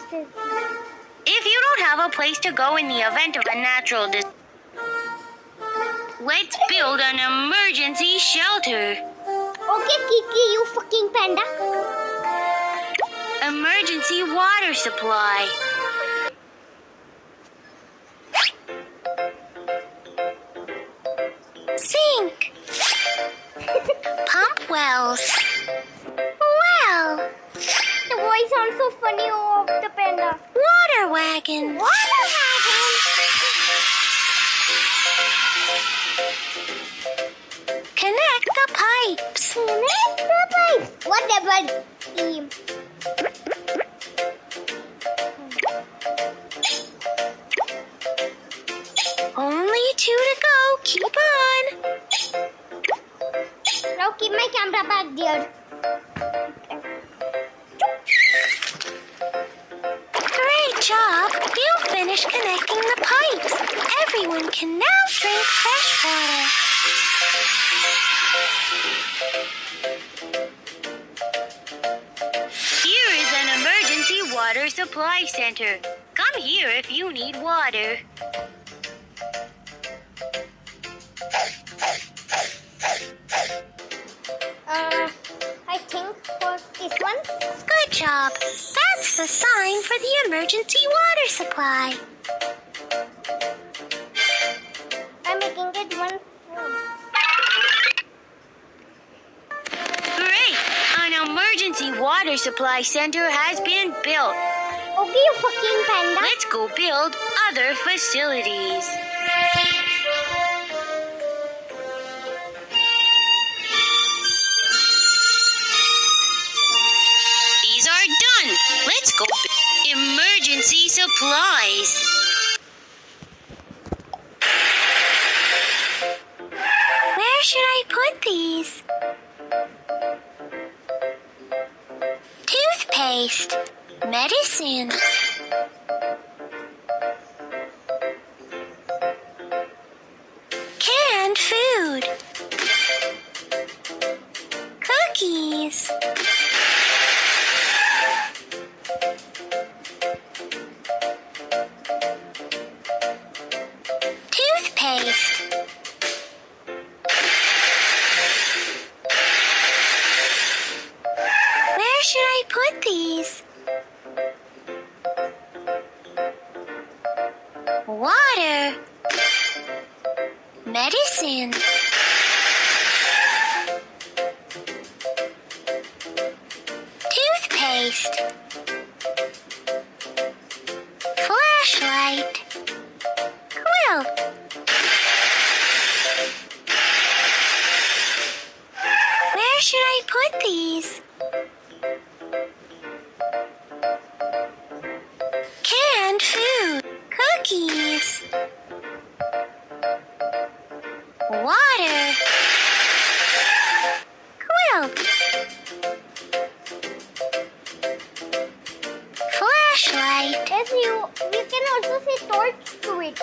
If you don't have a place to go in the event of a natural disaster, let's build an emergency shelter. Okay, Kiki, you fucking panda. Emergency water supply. Sink. Pump wells. Well. The voice sounds so funny of the panda. Water wagon. Water wagon. Connect the pipes. Connect the pipes. Whatever. Team. Only 2 to go. Keep on. Now keep my camera back there. Great job. You finished connecting the pipes. Everyone can now drink fresh water. Here is an emergency water supply center. Come here if you need water. I think for this one. Good job. That's the sign for the emergency water supply. I'm making it one. Great! An emergency water supply center has been built. Okay, you fucking panda. Let's go build other facilities. These are done. Let's go build emergency supplies. Where should I put these? Toothpaste, medicine, canned food, cookies, toothpaste, where should I put these? Water, medicine, toothpaste, flashlight, quilt. Where should I put these? Canned food, cookies, water, quilt, flashlight. Yes, you can also say torch to it.